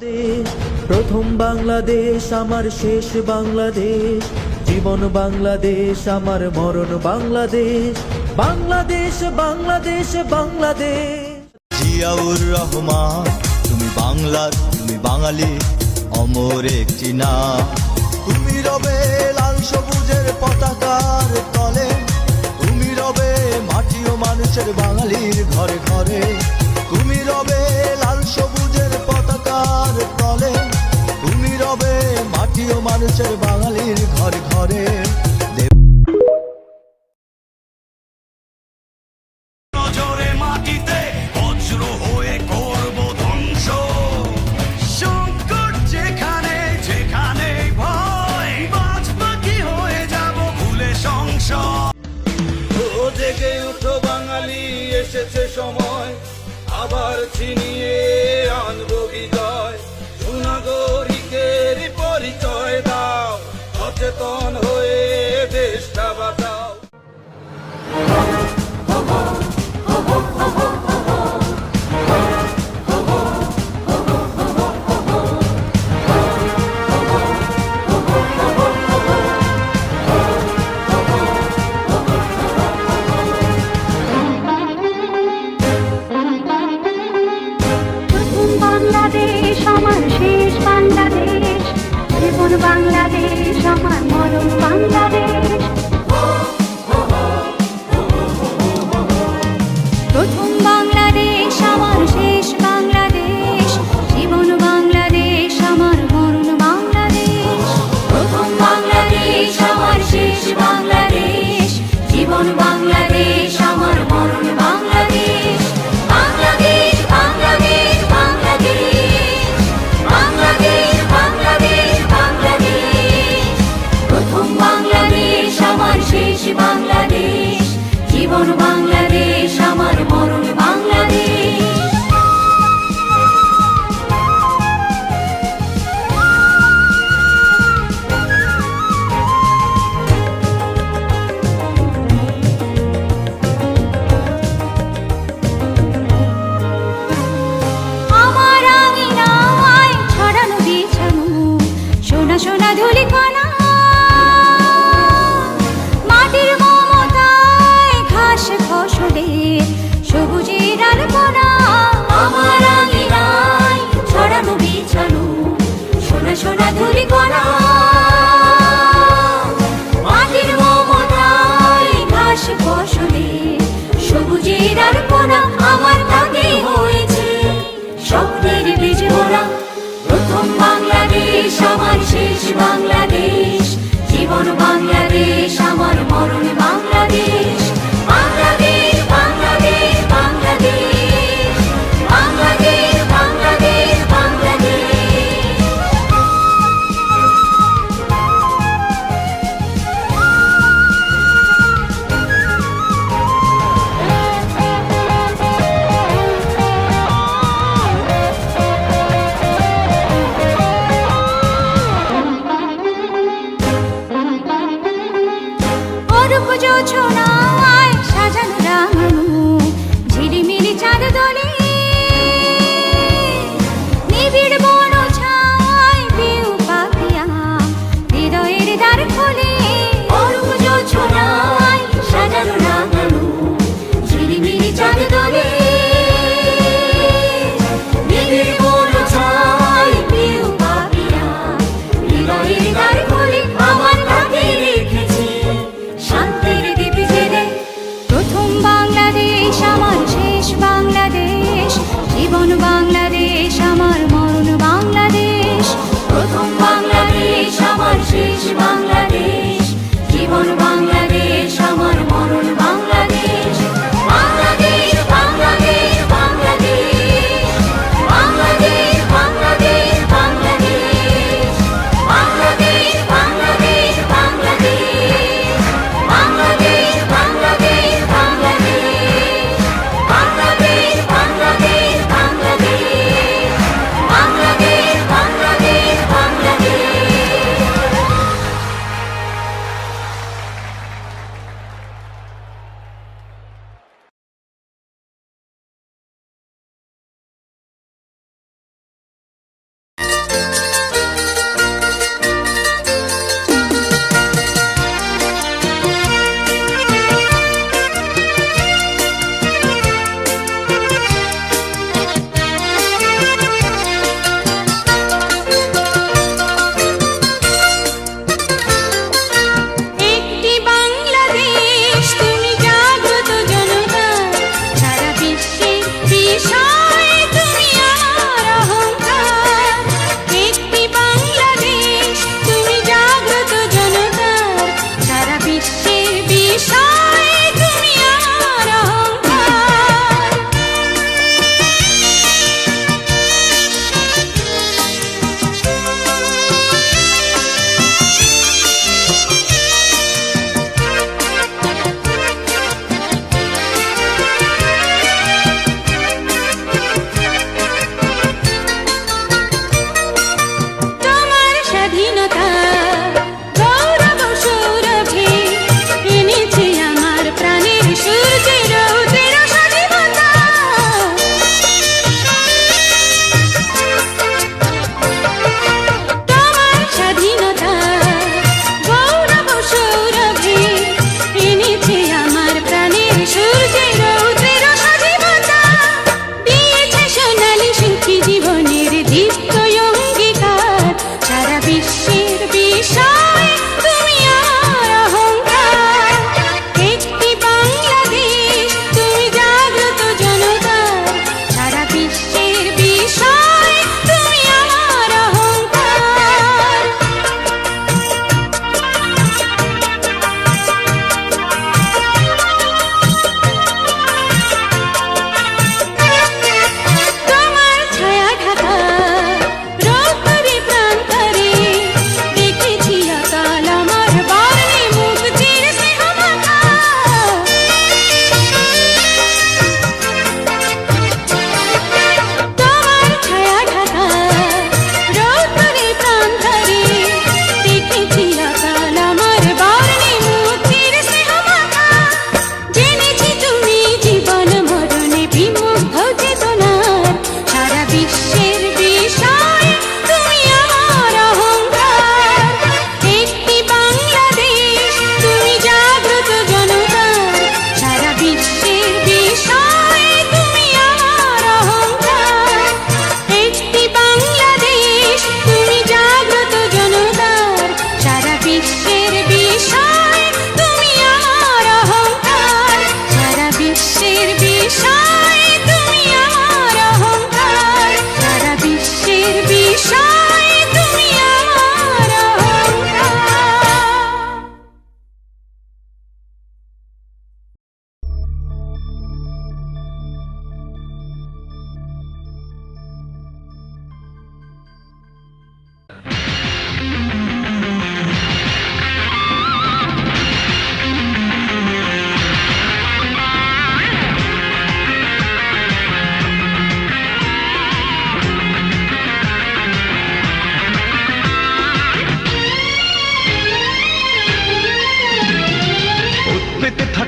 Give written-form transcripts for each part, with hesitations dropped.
দেশ প্রথম বাংলাদেশ আমার শেষ বাংলাদেশ, জীবন বাংলাদেশ আমার মরণ বাংলাদেশ, বাংলাদেশ বাংলাদেশ বাংলাদেশ। জিয়াউর রহমান তুমি বাংলার, তুমি বাঙালি অমর একটি নাম। তুমি রবে লাল সবুজের পতাকার তলে, তুমি রবে মাটি ও মানুষের বাঙালির ঘরে ঘরে। তুমি রবে লাল সবুজের পতাকার তলে, তুমি রবে মাটি ও মানুষের বাঙালির ঘরে ঘরে। জেগে উঠো বাঙালি, এসেছে সময় আবার ছিনিয়ে আনবো বিজয়। সুনাগরিকের পরিচয় দাও, সচেতন হয়ে দেশটা বাঁচাও। বাংলাদেশ আমার শেষ বাংলাদেশ, জীবন বাংলাদেশ আমার মরণ বাংলাদেশ। প্রথম বাংলাদেশ আমার শেষ বাংলাদেশ, জীবন বাংলাদেশ আমার মরণ বাংলাদেশ। প্রথম বাংলাদেশ আমার শেষ বাংলাদেশ, জীবন বাংলাদেশ আমার মরণ বাংলাদেশ। বাংলাদেশ বাংলাদেশ বাংলাদেশ, বাংলাদেশ বাংলাদেশ বাংলাদেশ। প্রথম বাংলাদেশ আমার শেষ বাংলাদেশ, জীবন বাংলাদেশ আমার মরণ বাংলাদেশ। আমার আঙিনায় ছড়ানো বিছানো সোনা সোনা ধূলিকণা, মাটির মমতায় ঘাস ফসলে সবুজের আলপনা। আমার আঙিনায় ছড়ানো বিছানো সোনা সোনা ধূলিকণা, মাটির মমতায় ঘাস ফসলে সবুজের আলপনা। আমার তাকে হয়েছে স্বপ্নের বীজ মোরা। প্রথম বাংলাদেশ আমার শেষ বাংলাদেশ, জীবন বাংলাদেশ আমার মরণ বাংলাদেশ। বাংলাদেশ বাংলাদেশ বাংলাদেশ, বাংলাদেশ বাংলাদেশ বাংলাদেশ। অরূপ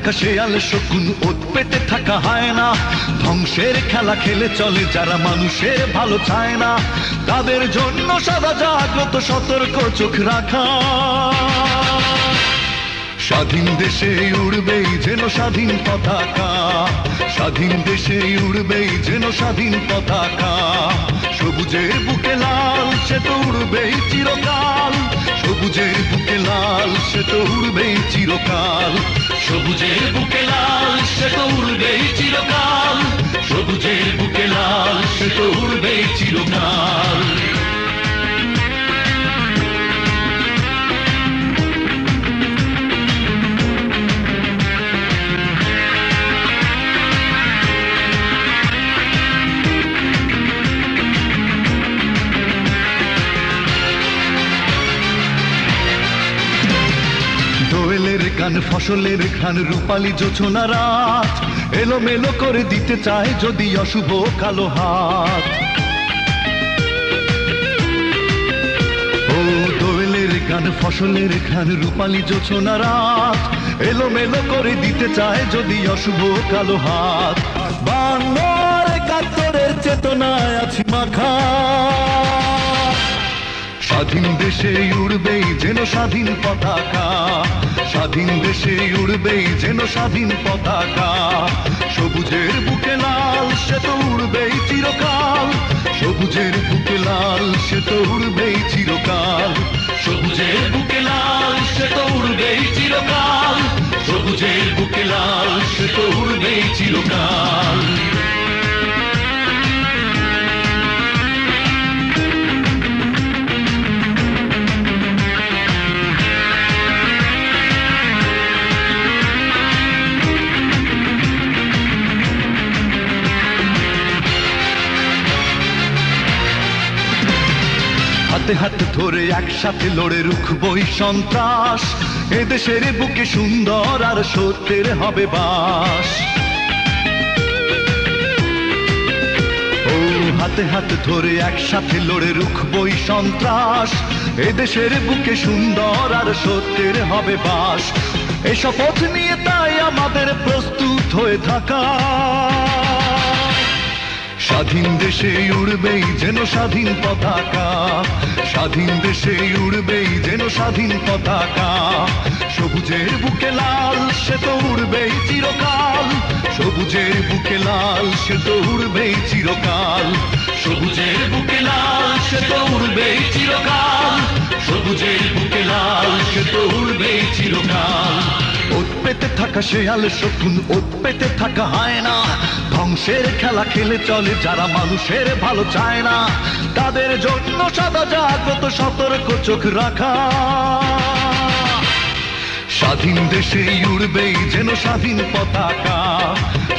থাকা শেয়াল শকুন ওত পেতে থাকা হায়না ধ্বংসের খেলা খেলে চলে যারা মানুষের ভালো চায় না তাদের জন্য সদা জাগ্রত সতর্ক চোখ রাখা স্বাধীন দেশে উড়বেই যেন স্বাধীন পতাকা স্বাধীন দেশে উড়বেই যেন স্বাধীন পতাকা সবুজের বুকে লাল সে তো উড়বেই চিরকাল সবুজের বুকে লাল সে তো উড়বেই চিরকাল সবুজের বুকে লাল সে তো উড়বেই চিরকাল সবুজের বুকে লাল সে তো উড়বেই চিরকাল দোয়েলের গান ফসলের ঘ্রাণ রূপালী জোছনা রাত এলোমেলো করে দিতে চায় যদি অশুভ কালো হাত ও দোয়েলের গান ফসলের ঘ্রাণ রূপালী জোছনা রাত এলোমেলো করে দিতে চায় যদি অশুভ কালো হাত বাংলার একাত্তরের চেতনায় আছি মাখা স্বাধীন দেশে উড়বেই যেন স্বাধীন পতাকা স্বাধীন দেশে উড়বেই যেন স্বাধীন পতাকা সবুজের বুকে লাল সে তো উড়বেই চিরকাল সবুজের বুকে লাল সে তো উড়বেই চিরকাল সবুজের বুকে লাল সে তো উড়বেই চিরকাল সবুজের বুকে লাল সে তো উড়বেই চিরকাল হাতে হাত ধরে একসাথে লড়ে রুখবই সন্ত্রাস এদেশের বুকে সুন্দর আর সত্যের হবে বাস ও হাতে হাত ধরে একসাথে লড়ে রুখবই সন্ত্রাস এদেশের বুকে সুন্দর আর সত্যের হবে বাস এই শপথ নিয়ে তাই আমাদের প্রস্তুত হয়ে থাকা স্বাধীন দেশে উড়বেই যেন স্বাধীন পতাকা স্বাধীন দেশে উড়বেই যেন স্বাধীন পতাকা সবুজের বুকে লাল সে তো উড়বেই চিরকাল সবুজের বুকে লাল সে তো উড়বেই চিরকাল সবুজের বুকে লাল সে তো উড়বেই চিরকাল সবুজের বুকে লাল সে তো উড়বেই চিরকাল ওত পেতে থাকা শেয়াল শকুন ওত পেতে থাকা হায়না ধ্বংসের খেলা খেলে চলে যারা মানুষের ভালো চায় না তাদের জন্য সদা জাগ্রত সতর্ক চোখ রাখা স্বাধীন দেশে উড়বেই যেন স্বাধীন পতাকা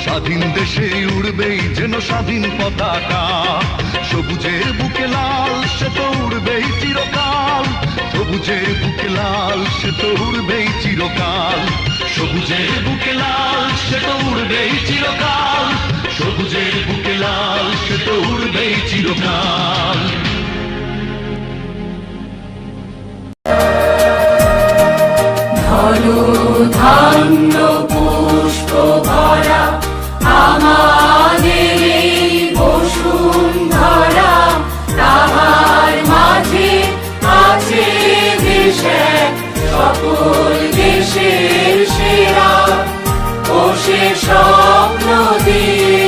স্বাধীন দেশে উড়বেই যেন স্বাধীন পতাকা সবুজের বুকে লাল সে তো উড়বেই চিরকাল সবুজের বুকে লাল সে তো উড়বেই চিরকাল সবুজের বুকে লাল সে তো উড়বেই চিরকাল সবুজের বুকে লাল সে তো উড়বেই চিরকাল ধন্য পুষ্প ভরা আমাদের এই বসুন্ধরা তাহার মাঝে আছে দেশে সকল দেশের সেরা ও সে স্বপ্ন দিয়ে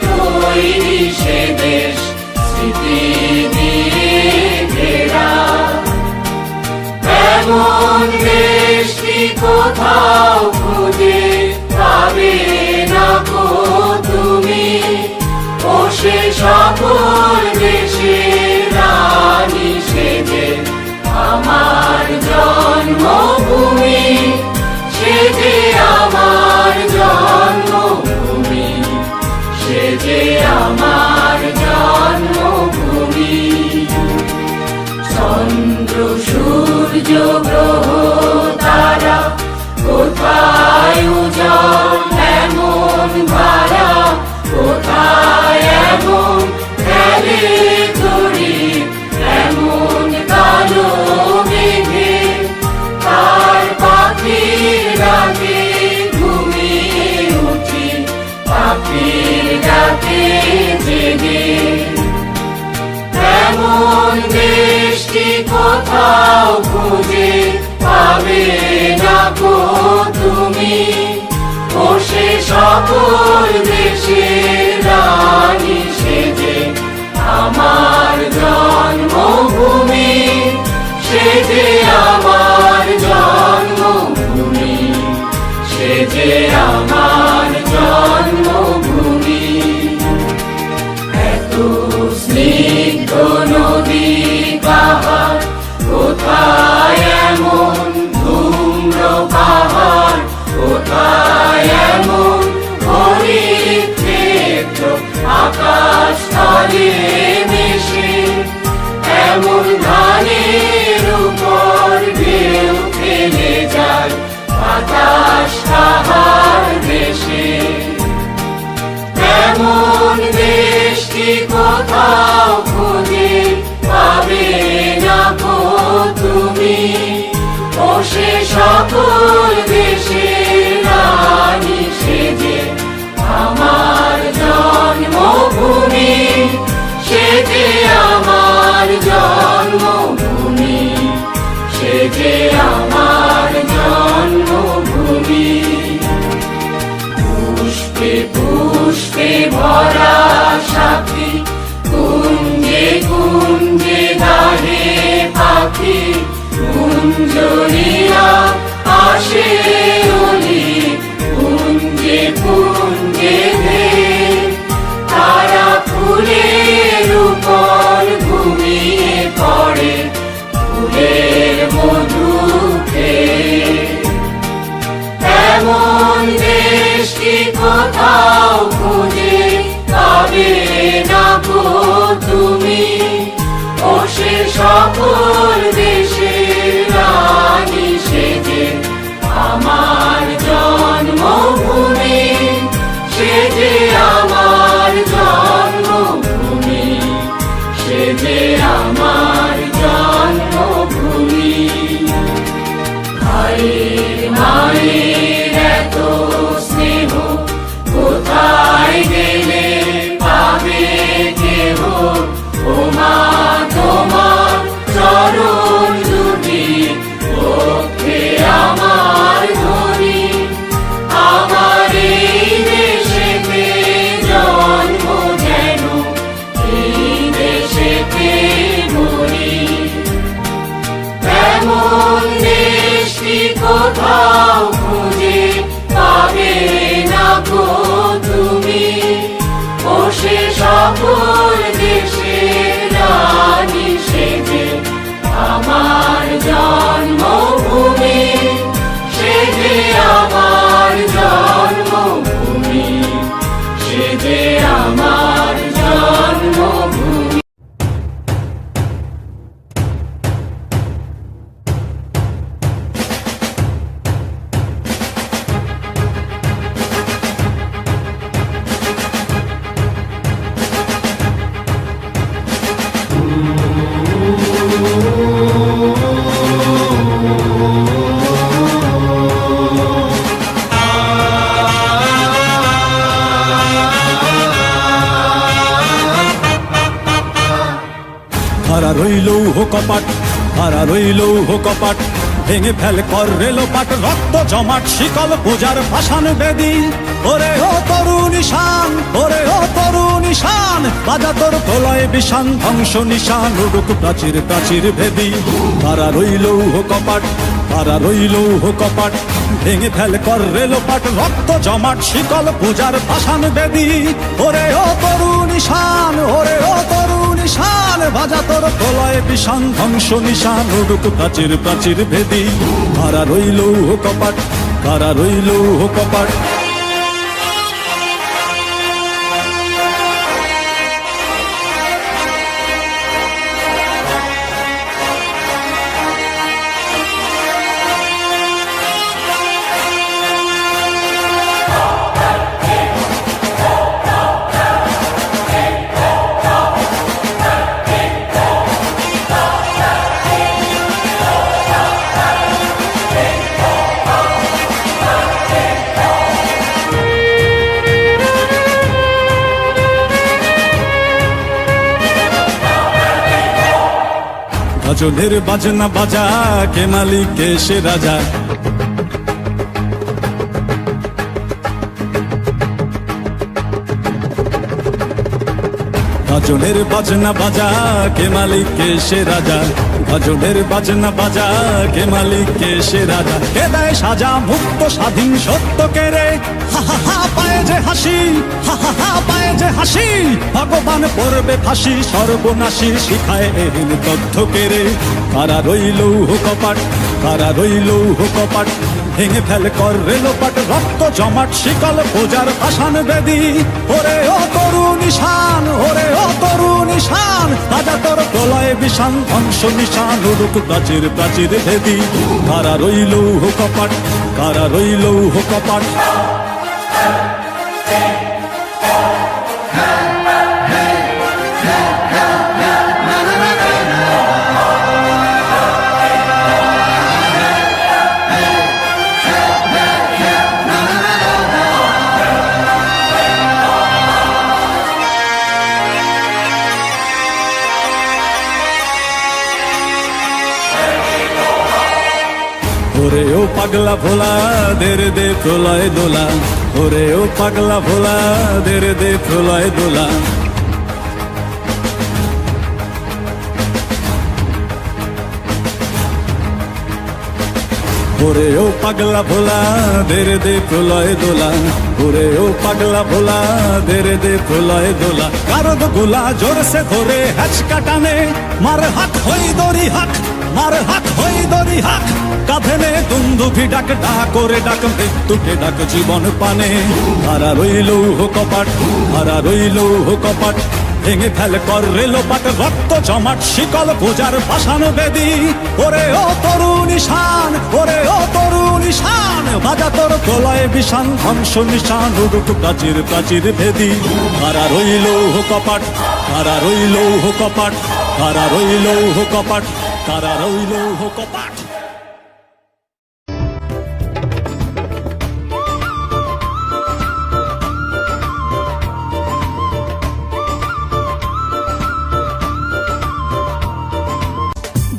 তৈরি সে দেশ স্মৃতি দিয়ে ঘেরা এমন দেশটি কোথাও খুঁজে পাবে না কো তুমি ও সে সকল দেশের রানী সেজে আমার জন্মভূমি সেজে আমার জন্মভূমি সেজে আমার জন্মভূমি চন্দ্র সূর্য গ্রহ তারা কোথায় উজ্জ্বল এমন ধারা কোথায় এমন খেলে তরি এমন কালো মেঘে তার পাখির রাতে ঘুমিয়ে নদী পাহাড়, কোথায় এমন ধূম্র পাহাড়, কোথায় এমন হরিত ক্ষেত্র, আকাশ তলে মিশে এমন ধানের উপর ঢেউ ফেলে যায় বাতাস তাহার দেশে। এমন দেশটি কোথাও খুঁজে পাবে না গো তুমি, ও সে সকল দেশের রানী সেজে আমার জন্মভূমি, সে যে আমার জন্মভূমি, সে যে আমার জন্মভূমি। পুষ্পে পুষ্পে ভরা সাথী, কুঞ্জে কুঞ্জে গাহে পাখি, কুঞ্জরিয়া আসে অলি, কুঞ্জে কুঞ্জে ধে তারা ফুলের উপর ঘুমিয়ে পড়ে, ফুলের মধু খেয়ে। এমন দেশটি কোথাও খুঁজে পাবে না গো তুমি, ও সে সকল দেশের রানী সেজে আমার জন্মভূমি, সে যে আমার জন্মভূমি, সে যে আমার জন্মভূমি। ভাইয়ের মায়ের এত স্নেহ কোথায় গেলে পাবে কেহ, ও মা তোমার চরণ দুটি পক্ষে আমার ধরি, আমার এই দেশেতে জন্ম যেন এই দেশেতে মরি। এমন দেশটি কোথাও খুঁজে পাবে না গো তুমি, ও সে সকল দেশের রানী সেজে আমার জন্মভূমি, সে যে আমার জন্মভূমি, সে যে আমার জন্মভূমি। হারা রইল হো কপাট, হারা রইল হো কপাট, ভেঙে ফেল কর রেলোপাট, রক্ত জমাট শিকল পূজার পাষাণ বেদী। ওরে ও তরুণ ঈশান, ওরে ও তরুণ ঈশান, বাজা তোর প্রলয় বিষান, ধ্বংস নিশান উড়ুক প্রাচীর প্রাচীর ভেদী। হারা রইল হো কপাট, হারা রইল হো কপাট, ভেঙে ফেল কর রেলোপাট, রক্ত জমাট শিকল পূজার পাষাণ বেদী। ওরে ও তরুণ ঈশান, ওরে ও তরুণ ঈশান, বাজা তোর প্রলয় বিষান, ধ্বংস নিশান উড়ুক প্রাচীর প্রাচীর ভেদী। হারা রইল হো কপাট, হারা রইল হো কপাট। গাজনের বাজনা বাজা, কে মালিক কে সে রাজা। গাজনের বাজনা বাজা কে মালিক কে সে রাজা, গাজনের বাজনা বাজা কে মালিক কে সে রাজা, কে দেয় সাজা মুক্ত স্বাধীন সত্য কে রে, হা হা হা পায়ে যে হাসি, হা হা হা পায়ে যে হাসি, ভগবান পড়বে ফাঁসি সর্বনাশী শিখায় এহীন তথ্য কে রে, কারা রইল কপাট, কারা রইল কপাট, ভেঙে ফেল কর রেলোপাট, রক্ত জমাট শিকল পূজার পাষাণ বেদী, ওরে ও তরু নিশান, ওরে ও তরু নিশান, রাজা তোর প্রলয় বিষান ধ্বংস নিশান, উড়ুক প্রাচীর প্রাচীর ভেদী, কারা রইল কপাট, কারা রইল কপাট। ওরে ও পাগলা ভোলা দেরে দে প্রলয় দোলা, ওরে ও পাগলা ভোলা দেরে দে প্রলয় দোলা, ওরে ও পাগলা ভোলা দেরে দে প্রলয় দোলা, ওরে ও পাগলা ভোলা দেরে দে প্রলয় দোলা, কারদ গোলা জোরসে ধরে হ্যাচকা টানে, মার হাক হই দড়ি হাক, মার হাক হই দড়ি হাক, কাঁধে নে দুন্দুভি ডাক, ডাক করে ডাক মৃত্যুকে ডাক জীবন পানে, কারা রইল কপাট, কারা রইল কপাট, ভেঙে ফেল কর রেলোপাট, রক্ত জমাট শিকল পূজার পাষাণ বেদী, ওরে ও তরু নিশান, ওরে ও তরু নিশান, বাজা তোর প্রলয় বিষান ধ্বংস নিশান, উড়ুক প্রাচীর প্রাচীর ভেদী, কারা রইল কপাট, কারা রইল কপাট, কারা রইল কপাট, কারা রইল কপাট।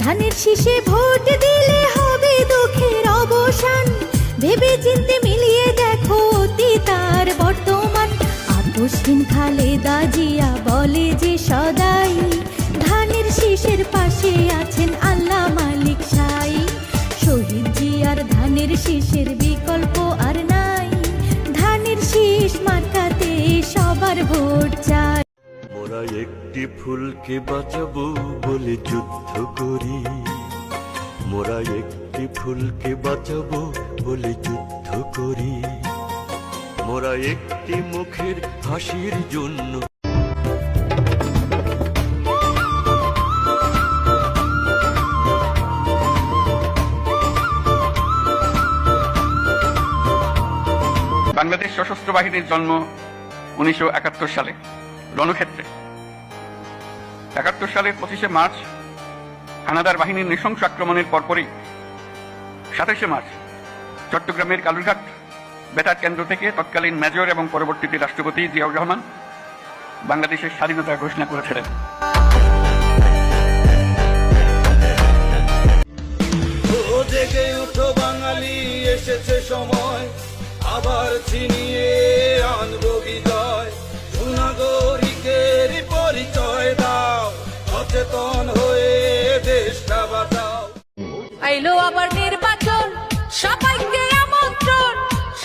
ধানের শীষে ভোট দিলে হবে দুঃখের অবসান, ভেবে চিন্তে মিলিয়ে দেখো অতীত আর বর্তমান, আপোষহীন খালেদা জিয়া বলে যে সদাই, ধানের শীষের পাশে আছেন আল্লাহ মালিক সাই, শহীদ জিয়ার ধানের শীষের বিকল্প আর নাই, ধানের শীষ মার্কাতে সবার ভোট চাই। মোরা একটি ফুলকে বাঁচাবো বলে যুদ্ধ করি, মোরা একটি ফুলকে বাঁচাবো বলে যুদ্ধ করি, মোরা একটি মুখের হাসির জন্য। বাংলাদেশ সশস্ত্র বাহিনীর জন্ম 1971 সালে রণক্ষেত্রে। 71 সালের 25শে মার্চ হানাদার বাহিনীর নৃশংস আক্রমণের পরপরই 27শে মার্চ চট্টগ্রামের কালুরঘাট বেতার কেন্দ্র থেকে তৎকালীন মেজর এবং পরবর্তীতে রাষ্ট্রপতি জিয়াউর রহমান বাংলাদেশের স্বাধীনতা ঘোষণা করেছিলেন। ও জেগে উঠো বাঙালি, এসেছে সময়, আবার ছিনিয়ে আনবো বিজয়, সুনাগরিকের পরিচয় দাও, সচেতন হয়ে দেশটা বাঁচাও। আইলো আবার নির্বাচন, সবাইকে আমন্ত্রণ,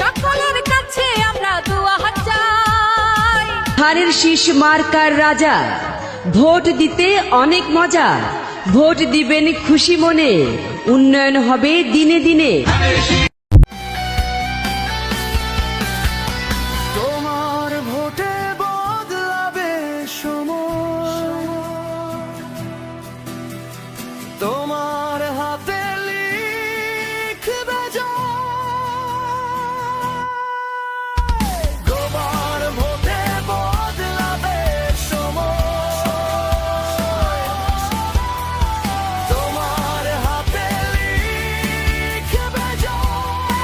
সকলের কাছে আমরা দোয়া হাত চাই। ধানের শীষ মার্কার রাজা, ভোট দিতে অনেক মজা, ভোট দিবেন খুশি মনে, উন্নয়ন হবে দিনে দিনে। তোমার ভোটে বদলাবে সময়, তোমার হাতে লিখবে জয়, তোমার ভোটে বদলাবে সময়, তোমার হাতে লিখবে জয়,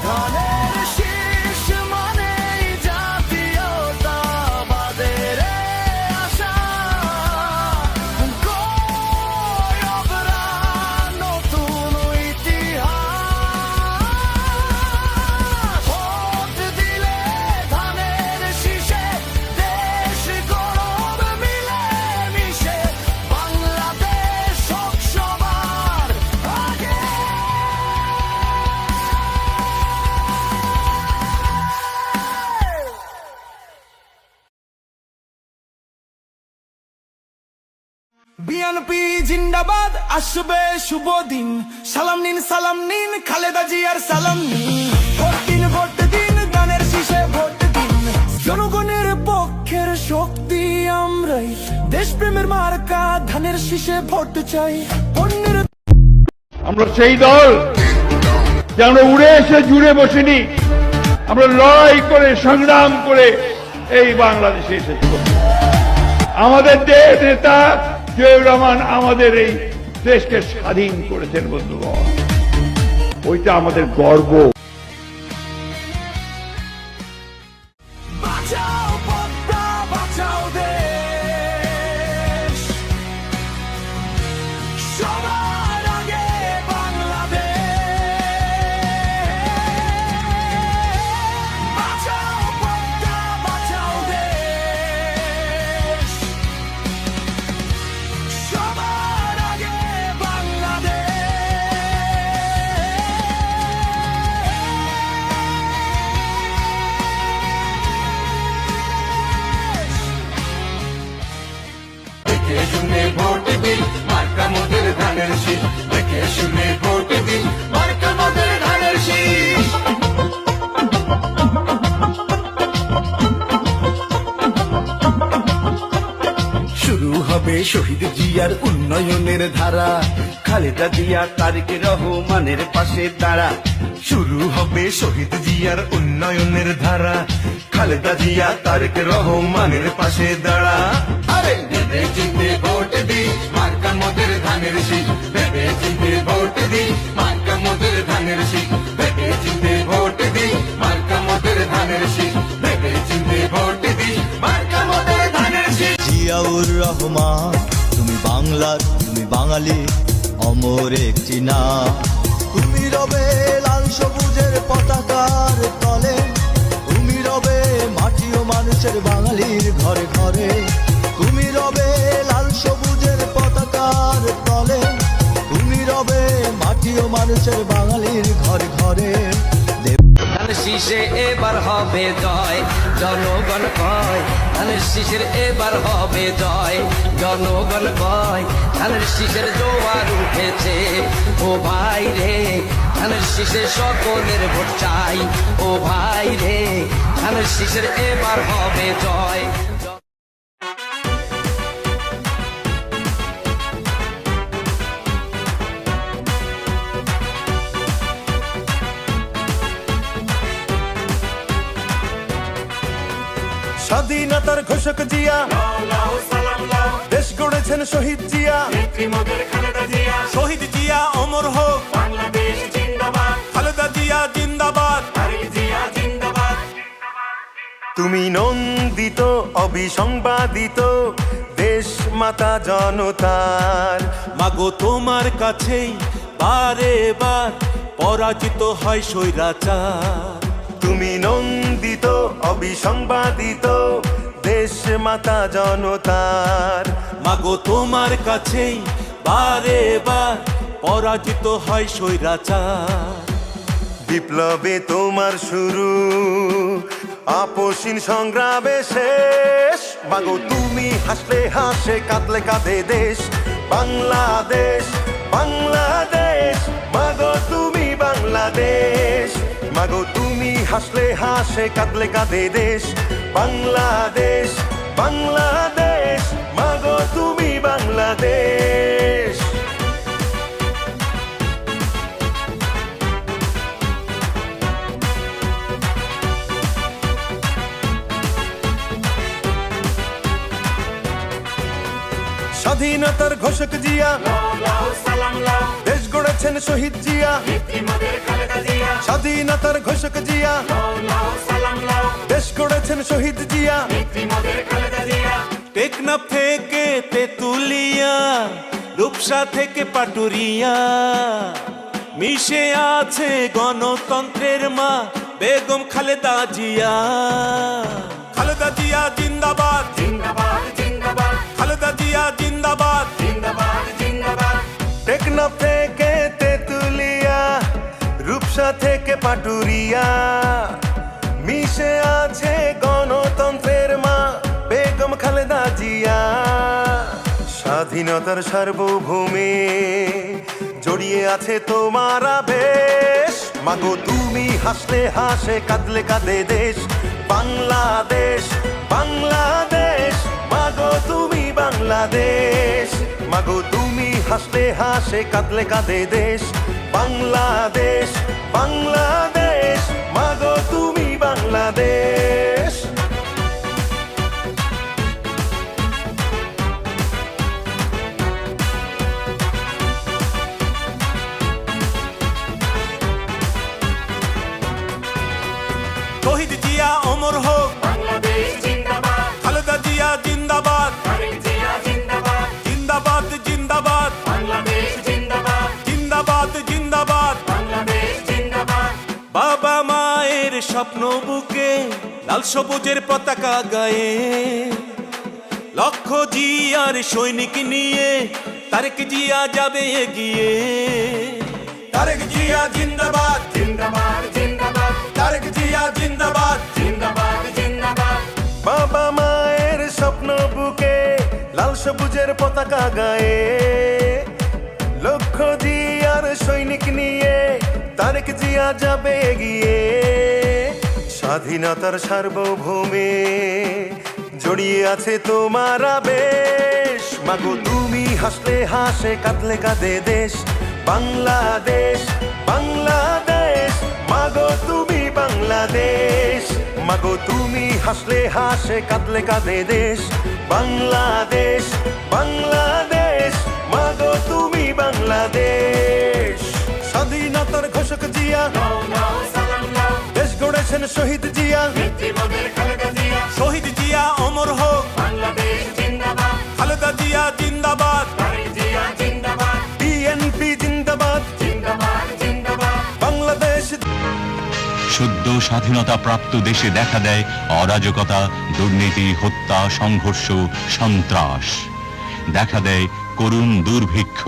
ধানের শীষ মানেই জাতীয়তাবাদের আশা, বিএনপি জিন্দাবাদ, আসবে শুভ দিন, সালাম নিন খালেদা জিয়ার সালাম নিন। ভোট দিন ধানের শীষে ভোট দিন, জনগণের পক্ষের শক্তি আমরাই, দেশপ্রেমের মার্কা ধানের শীষে ভোট চাই। অন্যের আমরা সেই দল যে আমরা উড়ে এসে জুড়ে বসিনি, আমরা লড়াই করে সংগ্রাম করে এই বাংলাদেশে এসেছি। আমাদের দেশ নেতা জিয়াউর রহমান আমাদের এই দেশকে স্বাধীন করেছেন বন্ধুগণ, ওইটা আমাদের গর্ব। বাঁচাও পদ্মা, বাঁচাও দেশ, সবার আগে বাংলাদেশ। বাঁচাও পদ্মা, বাঁচাও দেশ, সবার আগে বাংলাদেশ। দেখে শুনে ভোট দিন, মার্কা মোদের ধানের শীষ। দেখে শুনে ভোট দিন, মার্কা মোদের ধানের শীষ। শুরু হবে শহীদ জিয়ার উন্নয়নের ধারা, খালেদা জিয়া তারেক রহমানের পাশে দাঁড়া। শুরু হবে শহীদ জিয়ার উন্নয়নের ধারা, খালেদা জিয়া তারেক রহমানের পাশে দাঁড়া। আরে ভেবে চিন্তে ভোট দি, মার্কা মোদের ধানের শীষ। ভেবে চিন্তে ভোট দি, মার্কা মোদের ধানের শীষ। ভেবে চিন্তে ভোট দি, মার্কা মোদের ধানের শীষ। ভেবে চিন্তে ভোট দি, মার্কা মোদের ধানের শীষ। জিয়াউর রহমান, তুমি বাংলার, তুমি বাঙালি, অমর একটি নাম। তুমি রবে লাল সবুজের পতাকার তলে, তুমি রবে মাটি ও মানুষের বাঙালির ঘরে ঘরে। তুমি রবে লাল সবুজের পতাকার তলে, তুমি রবে মাটি ও মানুষের বাঙালির ঘরে ঘরে। ধানের শীষে এবার হবে জয়, জনগণ কয় ধানের শীষের এবার হবে জয়, জনগণ কয় ধানের শীষের জোয়ার উঠেছে। ও ভাই রে ধানের শীষে সকলের ভোট চাই, ও ভাই রে ধানের শীষের এবার হবে জয়। স্বাধীনতার ঘোষক জিয়া, দেশ গড়েছেন শহীদ জিয়া। শহীদ জিয়া অমর হোক, বাংলাদেশ জিন্দাবাদ। খালেদা জিয়া জিন্দাবাদ, তারেক জিয়া জিন্দাবাদ। তুমি নন্দিত অবিসংবাদিত দেশ মাতা জনতার, মাগো তোমার কাছেই বারে বার পরাজিত হয় স্বৈরাচার। তুমি নন্দিত অবিসংবাদিত দেশ মাতা জনতার, মাগো তোমার কাছেই বারে বার পরাজিত হয় স্বৈরাচার। বিপ্লবে তোমার শুরু, আপসীন সংগ্রামে শেষ। মাগো তুমি হাসলে হাসে, কাঁদলে কাঁদে দেশ বাংলাদেশ, বাংলাদেশ। মাগো তুমি বাংলাদেশ, মাগো তুমি হাসলে হাসে, কাঁদলে কাঁদে দেশ বাংলাদেশ, বাংলাদেশ। মাগো তুমি বাংলাদেশ। স্বাধীনতার ঘোষক জিয়া, দেশ গড়েছেন শহীদ জিয়া। স্বাধীনতার ঘোষক জিয়া, দেশ গড়েছেন শহীদ জিয়া। টেকনাফ থেকে তেতুলিয়া, রূপসা থেকে পাটুরিয়া, মিশে আছে গণতন্ত্রের মা বেগম খালেদা জিয়া। খালেদা জিয়া জিন্দাবাদ, জিন্দাবাদ জিন্দাবাদ। খালেদা জিয়া জিন্দাবাদ, জিন্দাবাদ জিন্দাবাদ। টেকনাফ থেকে তেতুলিয়া, রূপসা থেকে পাটুরিয়া, মিশে আছে গণতন্ত্রের মা বেগম খালেদা জিয়া। স্বাধীনতার সার্বভৌমে জড়িয়ে আছে তোমার আবেশ। মাগো তুমি হাসলে হাসে, কাঁদলে কাঁদে দেশ বাংলাদেশ, বাংলাদেশ। মাগো তুমি বাংলাদেশ, মাগো তুমি হাসলে হাসে, কাঁদলে কাঁদে দেশ বাংলাদেশ, বাংলাদেশ। মাগো তুমি বাংলাদেশ। শহীদ জিয়া অমর হোক, বাংলাদেশ জিন্দাবাদ। খালেদা জিয়া জিন্দাবাদ, জিন্দাবাদ জিন্দাবাদ। বাংলাদেশ জিন্দাবাদ, জিন্দাবাদ জিন্দাবাদ। বাংলাদেশ জিন্দাবাদ। বাবা মায়ের স্বপ্ন বুকে লাল সবুজের পতাকা গায়ে, লক্ষ জিয়ার সৈনিক নিয়ে তারেক জিয়া যাবে এগিয়ে। তারেক জিয়া জিন্দাবাদ, জিন্দাবাদ জিন্দাবাদ। তারেক জিয়া জিন্দাবাদ, জিন্দাবাদ জিন্দাবাদ। বাবা মায়ের স্বপ্ন বুকে লাল সবুজের পতাকা গায়ে, লক্ষ জিয়ার সৈনিক নিয়ে তারেক জিয়া যাবে এগিয়ে। স্বাধীনতার সার্বভৌমে জড়িয়ে আছে তোমার আবেশ। মাগো তুমি হাসলে হাসে, কাঁদলে কাঁদে দেশ বাংলাদেশ, বাংলাদেশ। মাগো তুমি বাংলাদেশ, মাগো তুমি হাসলে হাসে, কাঁদলে কাঁদে দেশ বাংলাদেশ, বাংলাদেশ। মাগো তুমি বাংলাদেশ। স্বাধীনতার ঘোষক জিয়া, দেশ গড়েছেন শহীদ জিয়া, শহীদ জিয়া অমর হোক, বাংলাদেশ জিন্দাবাদ। খালেদা জিয়া জিন্দাবাদ, বিএনপি জিন্দাবাদ, বাংলাদেশ। সদ্য স্বাধীনতা প্রাপ্ত দেশে দেখা দেয় অরাজকতা, দুর্নীতি, হত্যা, সংঘর্ষ, সন্ত্রাস। দেখা দেয় করুণ দুর্ভিক্ষ।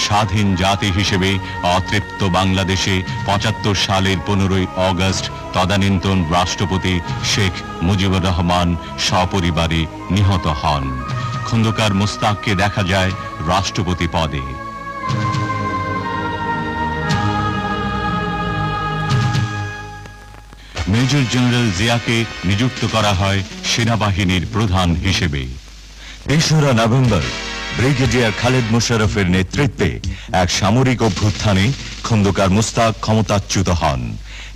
স্বাধীন জাতি হিসেবে অতৃপ্ত বাংলাদেশে ৭৫ সালের 15ই আগস্ট তদানীন্তন রাষ্ট্রপতি শেখ মুজিবুর রহমান সপরিবারে নিহত হন। খন্দকার মোস্তাককে দেখা যায় রাষ্ট্রপতি পদে। মেজর জেনারেল জিয়াকে নিযুক্ত করা হয় সেনাবাহিনীর প্রধান হিসেবে। ৩রা নভেম্বর ব্রিগেডিয়ার খালেদ মোশাররফের নেতৃত্বে এক সামরিক অভ্যুত্থানে খন্দকার মোস্তাক ক্ষমতাচ্যুত হন।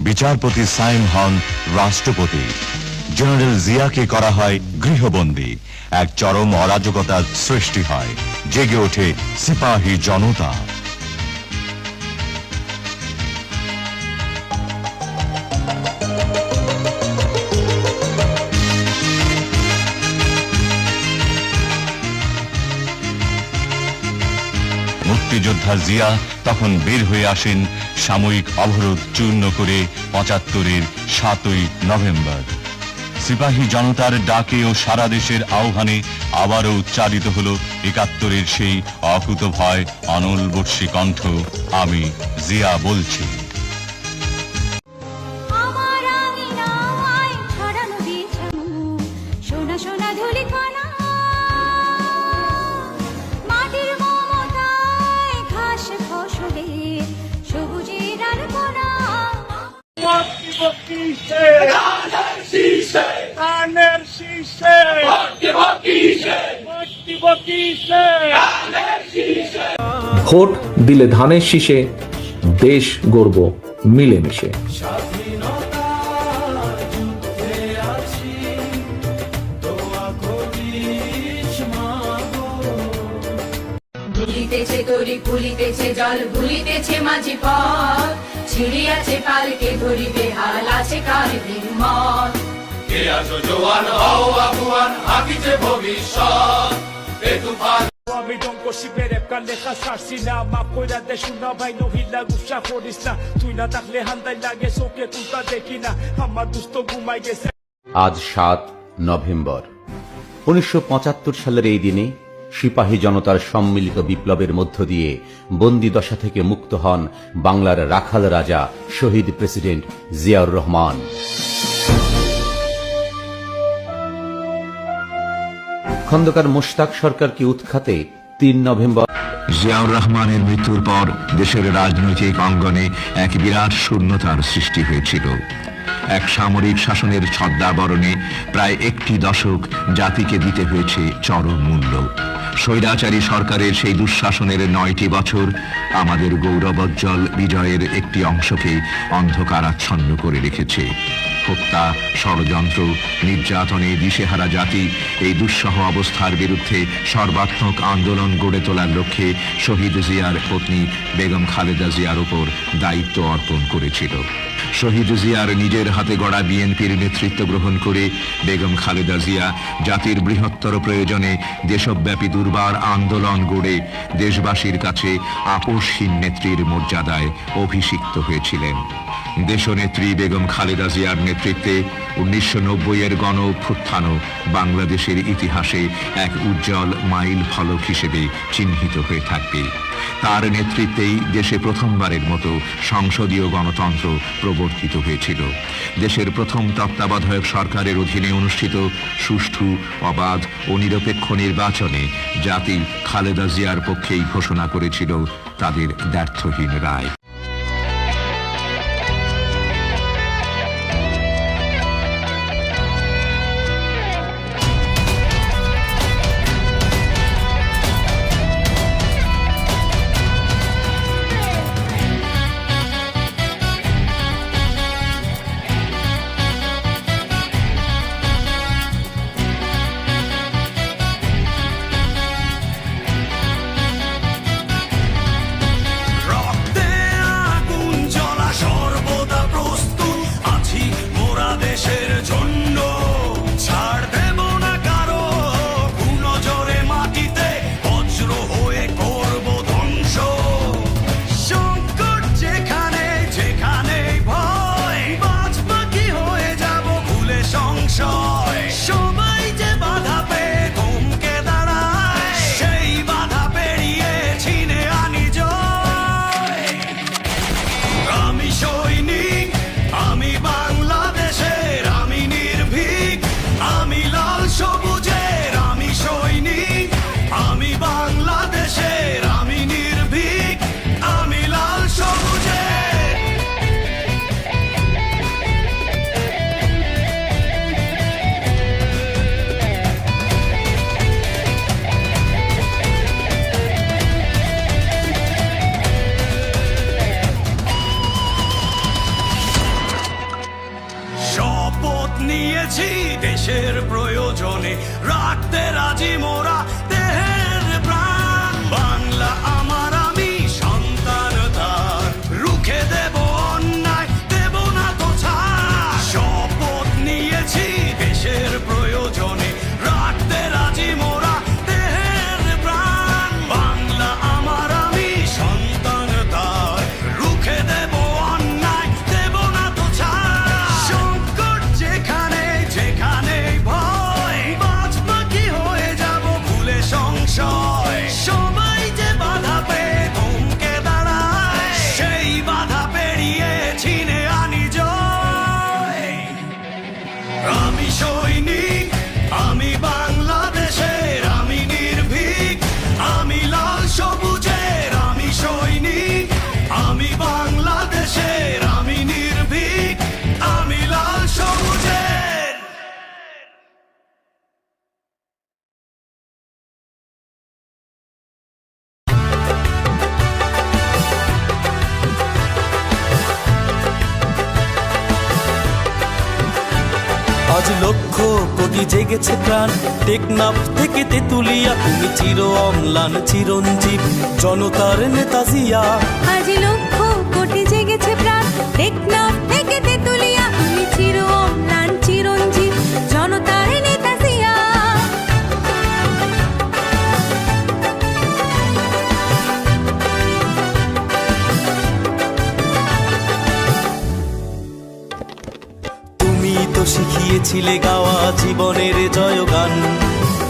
বিচারপতি সাইম হন রাষ্ট্রপতি। জেনারেল জিয়াকে করা হয় গৃহবন্দী। এক চরম অরাজকতার সৃষ্টি হয়। জেগে ওঠে সিপাহী জনতা। মুক্তিযোদ্ধা জিয়া তখন বের হয়ে আসেন সাময়িক অবরোধ চূর্ণ করে ৭৫-এর ৭ই নভেম্বর। সিপাহী জনতার ডাকে ও সারা দেশের আহ্বানে আবারও উচ্চারিত হল ৭১-এর সেই অকুতভয় অনলবর্ষী কণ্ঠ, আমি জিয়া বলছি। ভোট দিলে ধানের শীষে, দেশ গড়ব মিলেমিশে। ভুলিতেছে তরি ভুলিতেছে জল, ভুলিতেছে মাঝি পথ, ছিড়িয়াছে পালকে ধরিবে হাল, আছে কার দিন মত। কে আছো জোয়ান হও আগুয়ান, আকিছে ভবিষ্যৎ। এ তুফান আমি ডঙ্ক শিবের কাল লেখা সারছি না, মাপ কইরা দে শোনা ভাই, নহিলা গুসা করিস না। তুই না থাকলে হান্দাই লাগে, চোখে তুলতা দেখি না, আমার দুস্থ ঘুমাই গেছে। আজ ৭ নভেম্বর ১৯৭৫ সালের এই দিনে সিপাহী জনতার সম্মিলিত বিপ্লবের মধ্য দিয়ে বন্দী দশা থেকে মুক্ত হন বাংলার রাখাল রাজা শহীদ প্রেসিডেন্ট জিয়াউর রহমান। খন্দকার মোশতাক সরকারকে উৎখাতে 3 নভেম্বর জিয়াউর রহমানের মৃত্যুর পর দেশের রাজনৈতিক অঙ্গনে এক বিরাট শূন্যতার সৃষ্টি হয়েছিল। এক সামরিক শাসনের ছদ্মাবরণে প্রায় একটি দশক জাতিকে দিতে হয়েছে চরম মূল্য। স্বৈরাচারী সরকারের সেই দুঃশাসনের 9টি বছর আমাদের গৌরবোজ্জ্বল বিজয়ের একটি অংশকে অন্ধকারাচ্ছন্ন করে রেখেছে। হত্যা, ষড়যন্ত্র, নির্যাতনে দিশেহারা জাতি এই দুঃসহ অবস্থার বিরুদ্ধে সর্বাত্মক আন্দোলন গড়ে তোলার লক্ষ্যে শহীদ জিয়ার পত্নী বেগম খালেদা জিয়ার উপর দায়িত্ব অর্পণ করেছিল। শহীদ জিয়ার নিজের হাতে গড়া বিএনপির নেতৃত্ব গ্রহণ করে বেগম খালেদা জিয়া জাতির বৃহত্তর প্রয়োজনে দেশব্যাপী দুর্বার আন্দোলন গড়ে দেশবাসীর কাছে আপোষহীন নেত্রীর মর্যাদায় অভিষিক্ত হয়েছিলেন। দেশনেত্রী বেগম খালেদা জিয়ার নেতৃত্বে 1990-এর গণ অভ্যুত্থানও বাংলাদেশের ইতিহাসে এক উজ্জ্বল মাইল ফলক হিসেবে চিহ্নিত হয়ে থাকবে। তার নেতৃত্বেই দেশে প্রথমবারের মতো সংসদীয় গণতন্ত্র প্রবর্তিত হয়েছিল। দেশের প্রথম তত্ত্বাবধায়ক সরকারের অধীনে অনুষ্ঠিত সুষ্ঠু, অবাধ ও নিরপেক্ষ নির্বাচনে জাতি খালেদা জিয়ার পক্ষেই ঘোষণা করেছিল তাদের ব্যর্থহীন রায়। দেশের প্রয়োজনে রাখতে রাজি মোরা দেহের প্রাণ। বাংলা আমার, আমি সন্তান তার, রুখে দেব অন্যায়, দেব না তো ছাড়। শপথ নিয়েছি দেশের প্রয়োজনে রাখতে রাজি মোরা দেহের প্রাণ। বাংলা আমার, আমি সন্তান তার, রুখে দেব অন্যায়, দেব না তো ছাড়। সংকট যেখানে যেখানে ভয়, বাঁচবা কি হয়ে যাব ভুলে সংশয়। সবাই যে বাধা পেয়ে থমকে দাঁড়ায়, সেই বাধা পেরিয়ে ছিনে আনি জয়। আমি সৈনিক, আমি বাংলাদেশের, আমি নির্ভীক, আমি লাল সবুজের। আমি সৈনিক, আমি বাংলাদেশের, আমি নির্ভীক, আমি লাল সবুজের। আজ লক্ষ কোটি জেগেছে প্রাণ, টেকনাফ থেকে তেতুলিয়া, তুমি চির অম্লান চিরঞ্জীব জনতার নেতা জিয়া। আজ লক্ষ কোটি জেগেছে প্রাণ, টেকনাফ থেকে তেতুলিয়া, তুমি চির অম্লান চিরঞ্জীব জনতার নেতা জিয়া। তুমি তো শিখিয়েছিলে গাওয়া জীবনের জয়গান,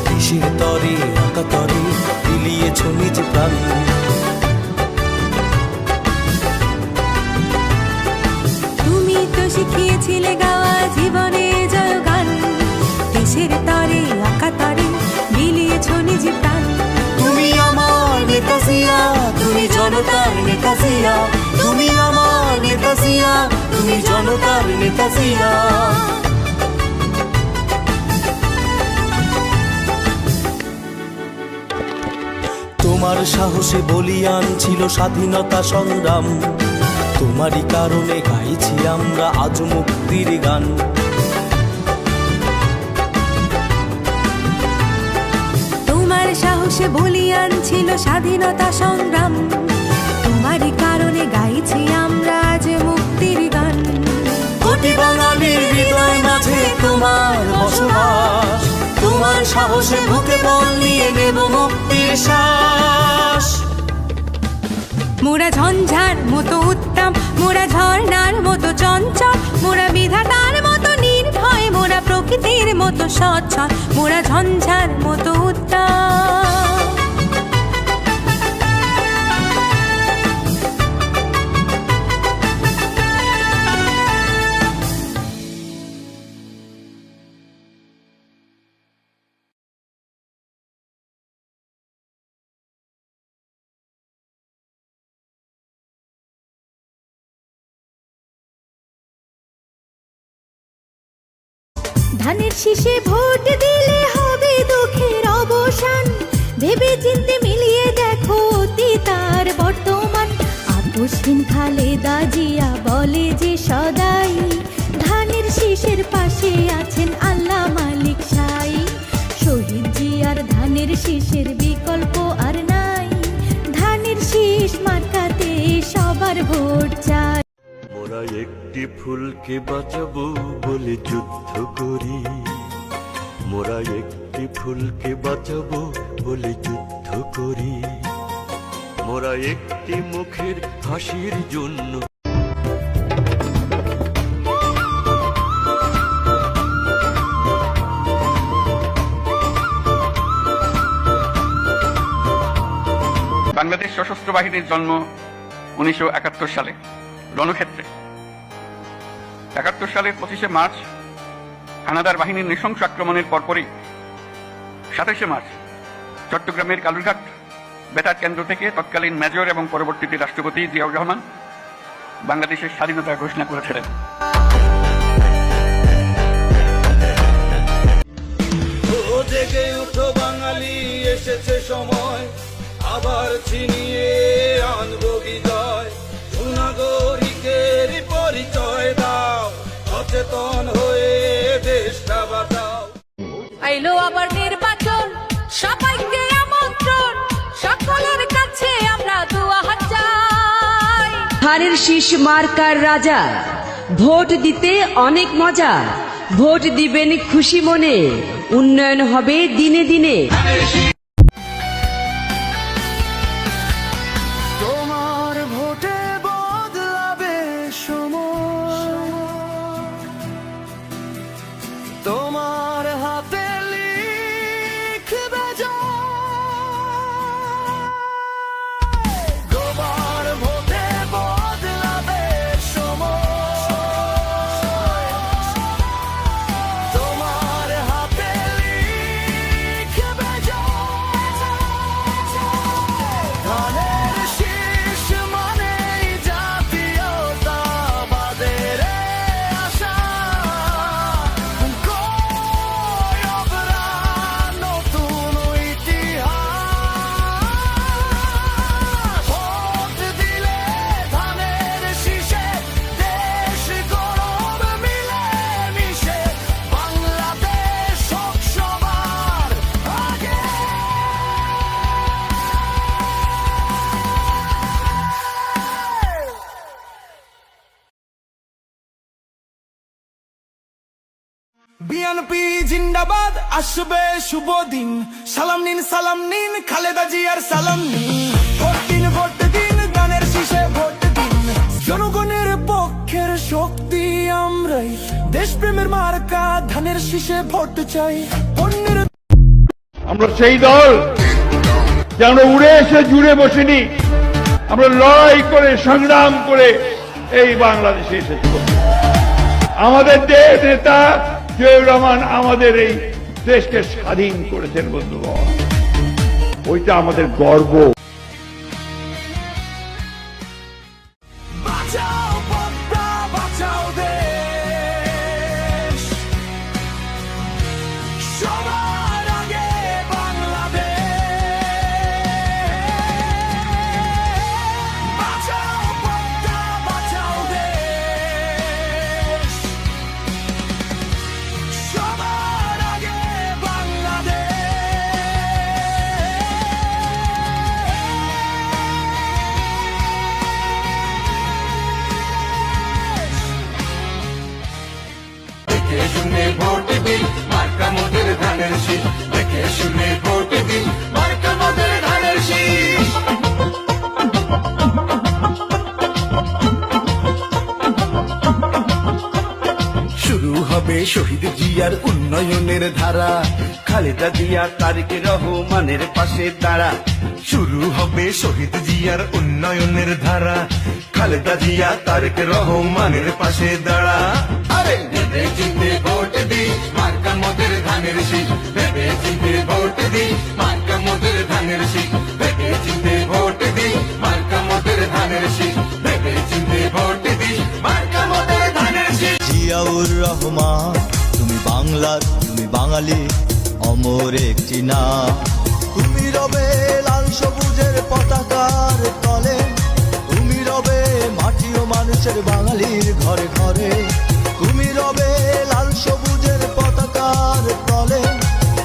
দেশের তরে আকাতরে বিলিয়েছ নিজ প্রাণ। তুমি তো শিখিয়েছিলে গাওয়া জীবনের জয়গান, দেশের তরে আকাতরে নেতা জিয়া, তুমি আমার নেতা জিয়া, তুমি জনতার নেতা জিয়া। তোমার সাহসে বলিয়ান ছিল স্বাধীনতা সংগ্রাম, তোমারই কারণে গাইছি আমরা আজ মুক্তির গান। তোমার সাহসে বলিয়ান ছিল স্বাধীনতা সংগ্রাম, তোমারই কারণে গাইছি আমরা আজ মুক্তির গান। কোটি বাঙালির হৃদয় মাঝে তোমার বসবাস, তোমার সাহসে বুকে বল নিয়ে নেব মুক্তির শ্বাস। মোরা ঝঞ্ঝার মতো উত্তম, মোরা ঝর্ণার মতো চঞ্চল, মোরা বিধাতার মতো নির্ভয়, মোরা প্রকৃতির মতো সচ্ছল, মোরা ঝঞ্ঝার মতো উত্তম। ধানের শীষে ভোট দিলে হবে দুঃখের অবসান, ভেবে চিন্তে মিলিয়ে দেখো অতীত আর বর্তমান। আপসহীন খালেদা জিয়া বলে যে সদাই, ধানের শীষের পাশে আছেন আল্লাহ মালিক সাই। শহীদ জিয়ার ধানের শীষের বিকল্প আর নাই, ধানের শীষ মার্কাতে সবার ভোট চাই। মোরা একটি ফুলকে বাঁচাবো বলে যুদ্ধ করি, মোরা একটি ফুলকে বাঁচাবো বলে যুদ্ধ করি, মোরা একটি মুখের হাসির জন্য। বাংলাদেশ সশস্ত্র বাহিনীর জন্ম 1971 সালে রণক্ষেত্রে। 71 সালের 25শে মার্চ হানাদার বাহিনীর নৃশংস আক্রমণের পরপরই 27শে মার্চ চট্টগ্রামের কালুরঘাট বেতার কেন্দ্র থেকে তৎকালীন মেজর এবং পরবর্তীতে রাষ্ট্রপতি জিয়াউর রহমান বাংলাদেশের স্বাধীনতা ঘোষণা করেছিলেন। ও জেগে উঠো বাঙালি, এসেছে সময়, আবার ছিনিয়ে আনবো বিজয়। সুনাগরিকের পরিচয় দাও, সচেতন হয়ে দেশটা বাঁচাও। আইলো আবার নির্বাচন, সবাইকে আমন্ত্রণ, সকলের কাছে আমরা দোয়া হাত চাই। ধানের শীষ মার্কার রাজা, ভোট দিতে অনেক মজা, ভোট দিবেন খুশি মনে, উন্নয়ন হবে দিনে দিনে। তোমার ভোটে বদলাবে সময়, তোমার হাতে লিখবে জয়। তোমার ভোটে বদলাবে সময়, তোমার হাতে লিখবে জয়। ধানের শীষ মানেই জাতীয়তাবাদের আশা, গৌরবরা নতুন ইতিহাস। ভোট দিলে ধানের শীষে দেশ গৌরব মিলে মিশে, বাংলাদেশ হোক সবার আগে। বিএনপি জিন্দাবাদ, আসবে শুভ দিন, সালাম নিন খালেদা জিয়ার সালাম নিন। ভোট দিন ধানের শীষে ভোট দিন, জনগণের পক্ষের শক্তি আমরাই, দেশপ্রেমের মার্কা ধানের শীষে ভোট চাই। অন্যের আমরা সেই দল যে আমরা উড়ে এসে জুড়ে বসিনি, আমরা লড়াই করে সংগ্রাম করে এই বাংলাদেশে এসেছি। আমাদের দেশ নেতা জিয়াউর রহমান আমাদের এই দেশকে স্বাধীন করেছেন বন্ধুগণ, ওইটা আমাদের গর্ব। শীষ দেখে শুনে ভোট দিন মার্কা আমাদের ধানের শীষ শুরু হবে শহীদ জিয়ার উন্নয়নের ধারা খালেদা জিয়া তারেক রহমানের পাশে দাঁড়া শুরু হবে শহীদ জিয়ার উন্নয়নের ধারা খালেদা জিয়া তারেক রহমানের পাশে দাঁড়া আরে ভেবে চিন্তে ভোট দি মার্কা মোদের ধানের শীষ ভেবে চিন্তে ভোট দি মার্কা মোদের ধানের শীষ ভেবে চিন্তে ভোট দি মার্কা মোদের ধানের শীষ ভেবে চিন্তে ভোট দি মার্কা মোদের ধানের শীষ জিয়াউর রহমান তুমি বাংলার তুমি বাঙালি অমর একটি নাম তুমি রবে লাল সবুজের পতাকার তলে তুমি রবে মাটি ও মানুষের বাঙালির ঘরে ঘরে তুমি রবে লাল সবুজের পতাকার তলে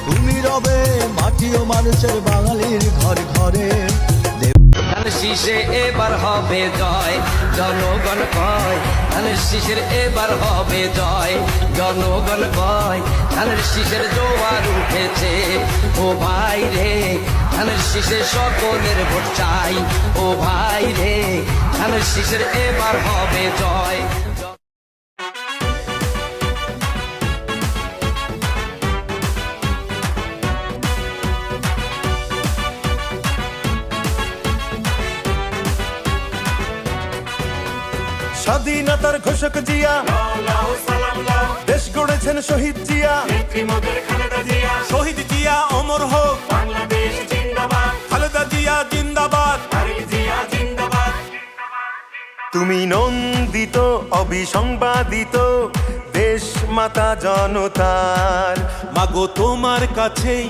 তুমি রবে মাটি ও মানুষের বাঙালির ঘরে ঘরে ধানের শীষে এবার হবে জয় জনগণ কয় ধানের শীষের এবার হবে জয় জনগণ কয় ধানের শীষের জোয়ার উঠেছে ও ভাই রে ধানের শীষে সকলের ভোট চাই ও ভাই রে ধানের শীষের এবার হবে জয় স্বাধীনতার ঘোষক জিয়া দেশ গড়েছেন শহীদ জিয়া শহীদ জিয়া অমর হোক বাংলাদেশ জিন্দাবাদ খালেদা জিয়া জিন্দাবাদ তারেক জিয়া জিন্দাবাদ তুমি নন্দিত অবিসংবাদিত দেশ মাতা জনতার মাগো তোমার কাছেই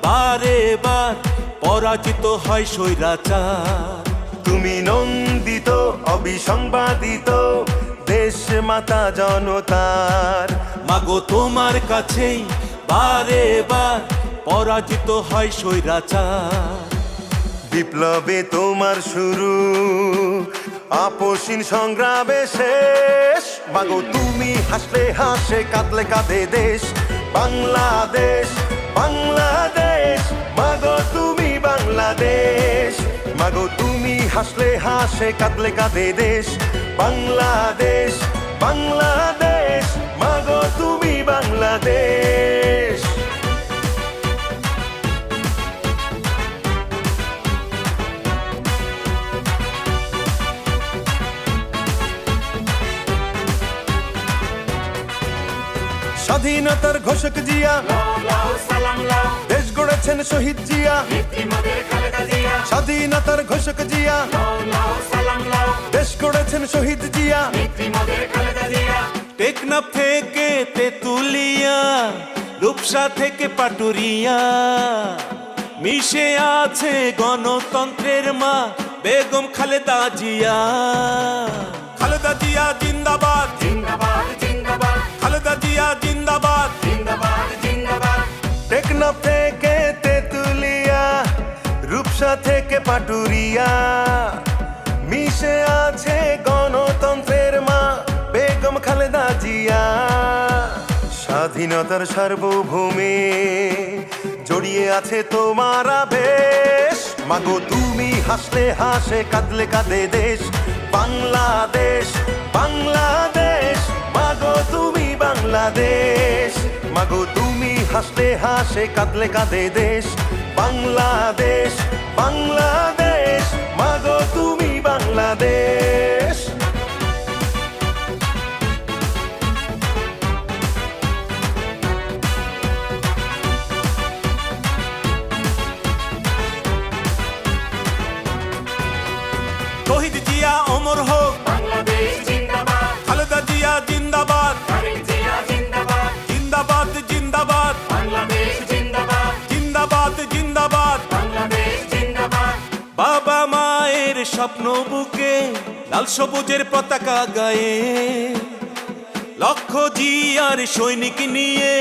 বারে বার পরাজিত হয় স্বৈরাচার তুমি নন্দিত অবিসংবাদিত দেশ মাতা জনতার মাগো তোমার কাছেই বারে বার পরাজিত হয় স্বৈরাচার বিপ্লবে তোমার শুরু আপসীন সংগ্রামে শেষ মাগো তুমি হাসলে হাসে কাঁদলে কাঁদে দেশ বাংলাদেশ বাংলাদেশ মাগো তুমি বাংলাদেশ মাগো তুমি হাসলে হাসে কাঁদলে কাঁদে দেশ বাংলাদেশ বাংলাদেশ মাগো তুমি বাংলাদেশ স্বাধীনতার ঘোষক জিয়া দেশ গড়েছেন শহীদ জিয়া স্বাধীনতার ঘোষক জিয়া দেশ গড়েছেন শহীদ জিয়া টেকনাফ থেকে তেতুলিয়া রূপসা থেকে পাটুরিয়া মিশে আছে গণতন্ত্রের মা বেগম খালেদা জিয়া খালেদা জিয়া জিন্দাবাদ জিন্দাবাদ জিন্দাবাদ খালেদা জিয়া জিন্দাবাদ জিন্দাবাদ জিন্দাবাদ টেকনাফ থেকে তেতুলিয়া রূপসা থেকে পাটুরিয়া মিশে আছে গণতন্ত্রের মা বেগম খালেদা জিয়া স্বাধীনতার সার্বভৌমে জড়িয়ে আছে তোমার আবেশ মাগো তুমি হাসলে হাসে কাঁদলে কাঁদে দেশ বাংলাদেশ বাংলাদেশ মাগো তুমি বাংলাদেশ মাগো তুমি হাসলে হাসে কাঁদলে কাঁদে দেশ বাংলাদেশ বাংলাদেশ মাগো তুমি বাংলাদেশ শহীদ জিয়া অমর হোক বাংলাদেশ জিন্দাবাদ খালেদা জিয়া জিন্দাবাদ তারেক জিয়া জিন্দাবাদ জিন্দাবাদ জিন্দাবাদ বাংলাদেশ জিন্দাবাদ জিন্দাবাদ জিন্দাবাদ বাংলাদেশ জিন্দাবাদ বাবা মায়ের স্বপ্ন বুকে লাল সবুজের পতাকা গায়ে লক্ষ জিয়ার সৈনিক নিয়ে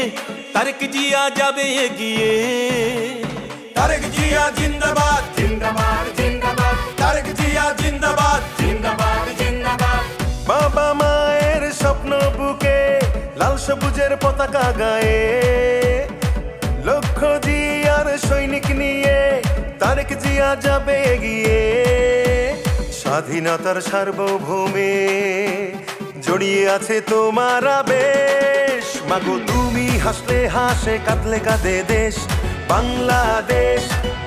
তারেক জিয়া যাবে এগিয়ে তারেক জিয়া জিন্দাবাদ জিন্দাবাদ জিন্দাবাদ তারেক জিয়া জিন্দাবাদ জিন্দাবাদ জিন্দাবাদ বাবা মায়ের স্বপ্ন বুকে লাল সবুজের পতাকা গায়ে লক্ষ সৈনিক নিয়ে তারেক জিয়া যাবে এগিয়ে স্বাধীনতার সার্বভৌমে জড়িয়ে আছে তোমার আবেশ মাগো তুমি হাসলে হাসে কাঁদলে কাঁদে দেশ বাংলাদেশ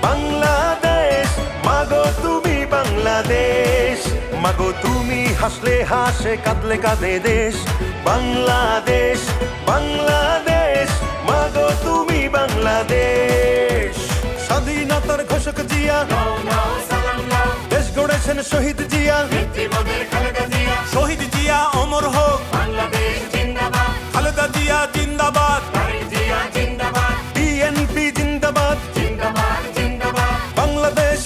বাংলাদেশ মাগো তুমি বাংলাদেশ মাগো তুমি হাসলে হাসে কাঁদলে কাঁদে দেশ বাংলাদেশ বাংলাদেশ মাগো তুমি বাংলাদেশ স্বাধীনতার ঘোষক জিয়া দেশ গড়েছেন শহীদ জিয়া শহীদ জিয়া অমর হোক খালেদা জিয়া জিন্দাবাদ বিএনপি জিন্দাবাদ বাংলাদেশ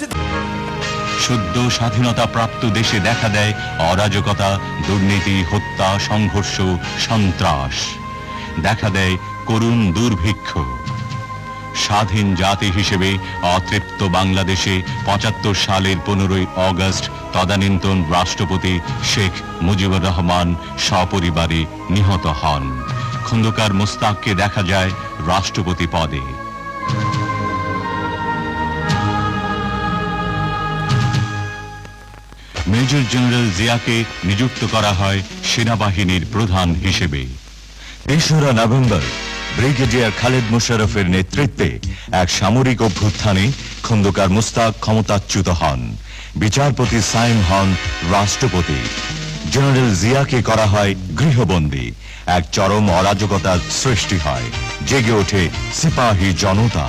সদ্য স্বাধীনতা প্রাপ্ত দেশে দেখা দেয় অরাজকতা, দুর্নীতি, হত্যা, সংঘর্ষ, সন্ত্রাস, দেখা দেয় করুণ দুর্ভিক্ষ। স্বাধীন জাতি হিসেবে অতৃপ্ত বাংলাদেশে ৭৫ সালের ১৫ই অগস্ট তদানীন্তন রাষ্ট্রপতি শেখ মুজিবুর রহমান সপরিবারে নিহত হন। খন্দকার মোস্তাককে দেখা যায় রাষ্ট্রপতি পদে। মেজর জেনারেল জিয়াকে নিযুক্ত করা হয় সেনাবাহিনীর প্রধান হিসেবে। ৩রা নভেম্বর ব্রিগেডিয়ার খালেদ মোশাররফের নেতৃত্বে এক সামরিক অভ্যুত্থানে খন্দকার মোস্তাক ক্ষমতাচ্যুত হন। বিচারপতি সাইম হন রাষ্ট্রপতি। জেনারেল জিয়াকে করা হয় গৃহবন্দী। এক চরম অরাজকতার সৃষ্টি হয়, জেগে ওঠে সিপাহী জনতা।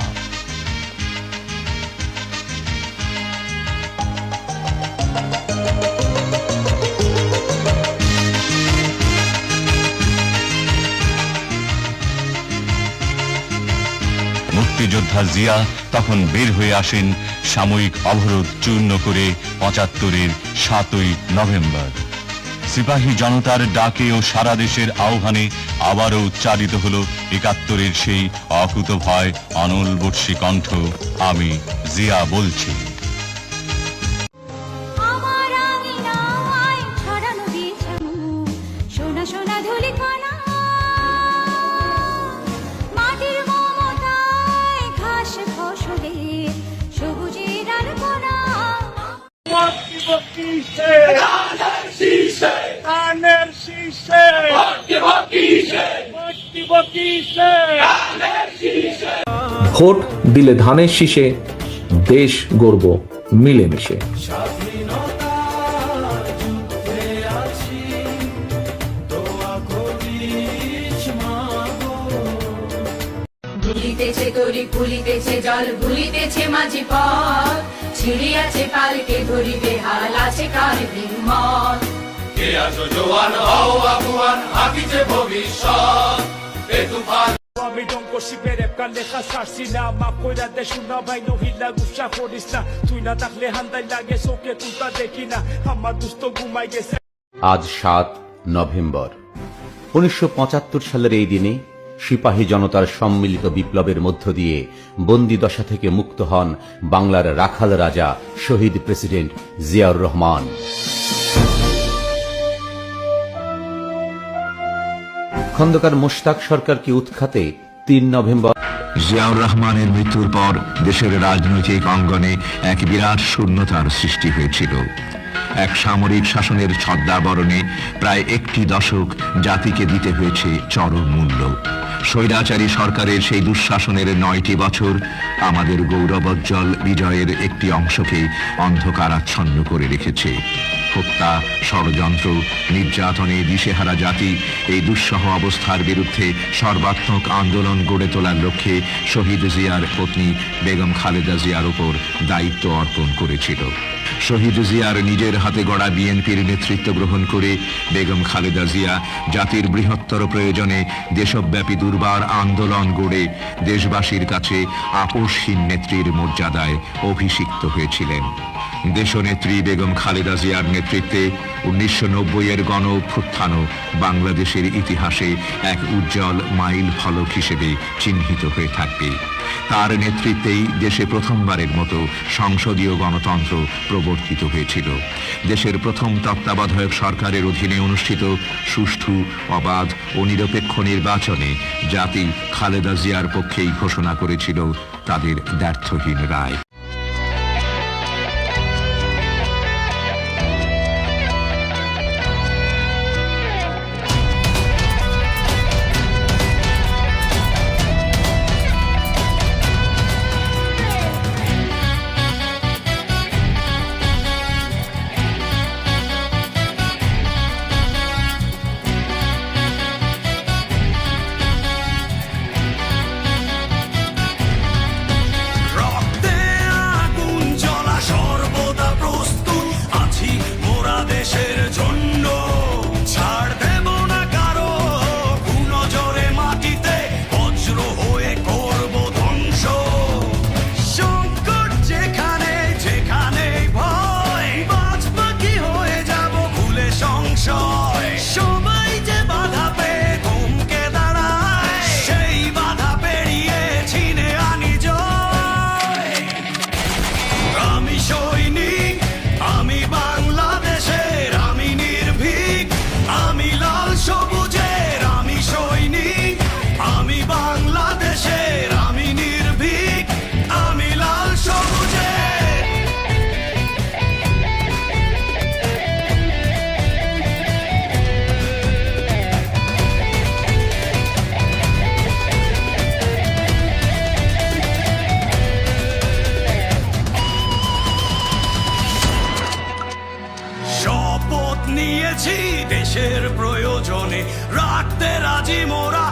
মুক্তিযোদ্ধা জিয়া তখন বের হয়ে আসেন সাময়িক অবরোধ চূর্ণ করে ৭৫-এর ৭ই নভেম্বর। সিপাহী জনতার ডাকে ও সারা দেশের আহ্বানে আবারও উচ্চারিত হল ৭১-এর সেই অকুতভয় অনল বর্ষী কণ্ঠ, আমি জিয়া বলছি। ভোট দিলে ধানের শীষে, দেশ গড়ব মিলেমিশে। দুলিতেছে তরি ফুলিতেছে জল ভুলিতেছে মাঝি পথ ছিড়িয়াছে পালকে ধরিবে হাল আছে কার হিম্মত কে আছো জওয়ান হও আগুয়ান হাকিছে ভবিষ্যৎ এ তুফান আমি ডঙ্ক শিবের কালে খাসারছি না মা কইরা দে শুনা ভাই নহিলা গুসা করিস না তুই না থাকলে হান্দাই লাগে চোখে তুলতা দেখি না আমার দুস্থ ঘুমাই গেছে। আজ ৭ নভেম্বর ১৯৭৫ সালের এই দিনে সিপাহী জনতার সম্মিলিত বিপ্লবের মধ্য দিয়ে বন্দি দশা থেকে মুক্ত হন বাংলার রাখাল রাজা শহীদ প্রেসিডেন্ট জিয়াউর রহমান। খন্দকার মোশতাক সরকারকে উৎখাতে ৩ নভেম্বর জিয়াউর রহমানের মৃত্যুর পর দেশের রাজনৈতিক অঙ্গনে এক বিরাট শূন্যতার সৃষ্টি হয়েছিল। এক সামরিক শাসনের ছদ্মাবরণে প্রায় একটি দশক জাতিকে দিতে হয়েছে চরম মূল্য। স্বৈরাচারী সরকারের সেই দুঃশাসনের ৯টি বছর আমাদের গৌরবোজ্জ্বল বিজয়ের একটি অংশকে অন্ধকারাচ্ছন্ন করে রেখেছে। হত্যা, ষড়যন্ত্র, নির্যাতনে দিশেহারা জাতি এই দুঃসহ অবস্থার বিরুদ্ধে সর্বাত্মক আন্দোলন গড়ে তোলার লক্ষ্যে শহীদ জিয়ার পত্নী বেগম খালেদা জিয়ার উপর দায়িত্ব অর্পণ করেছিল। শহীদ জিয়ার নিজের হাতে গড়া বিএনপির নেতৃত্ব গ্রহণ করে বেগম খালেদা জিয়া জাতির বৃহত্তর প্রয়োজনে দেশব্যাপী দুর্বার আন্দোলন গড়ে দেশবাসীর কাছে আপোষহীন নেত্রীর মর্যাদায় অভিষিক্ত হয়েছিলেন। দেশনেত্রী বেগম খালেদা জিয়ার নেতৃত্বে 1990-এর গণ অভ্যুত্থানও বাংলাদেশের ইতিহাসে এক উজ্জ্বল মাইল ফলক হিসেবে চিহ্নিত হয়ে থাকবে। তার নেতৃত্বেই দেশে প্রথমবারের মতো সংসদীয় গণতন্ত্র প্রবর্তিত হয়েছিল। দেশের প্রথম তত্ত্বাবধায়ক সরকারের অধীনে অনুষ্ঠিত সুষ্ঠু, অবাধ ও নিরপেক্ষ নির্বাচনে জাতি খালেদা জিয়ার পক্ষেই ঘোষণা করেছিল তাদের ব্যর্থহীন রায়। রক্তে আগুন জ্বলা সর্বদা প্রস্তুত আছি মোরা দেশের জন্য। ছাড় দেব না কারো কুনজরে মাটিতে বজ্র হয়ে করব ধ্বংস। সংকট যেখানে যেখানে ভয় বাজপাখি হয়ে যাব ভুলে সংশয়। সবাই যে বাধা পেয়ে থমকে দাঁড়ায় সেই বাধা পেরিয়ে ছিনে আনি জয়। আমি সৈনিক, আমি বাংলাদেশের, আমি নির্ভীক, আমি লাল সবুজের। আমি সৈনিক, আমি বাংলাদেশের, আমি নির্ভীক, আমি লাল সবুজের। শপথ নিয়েছি দেশের প্রয়োজনে রাখতে রাজি মোরা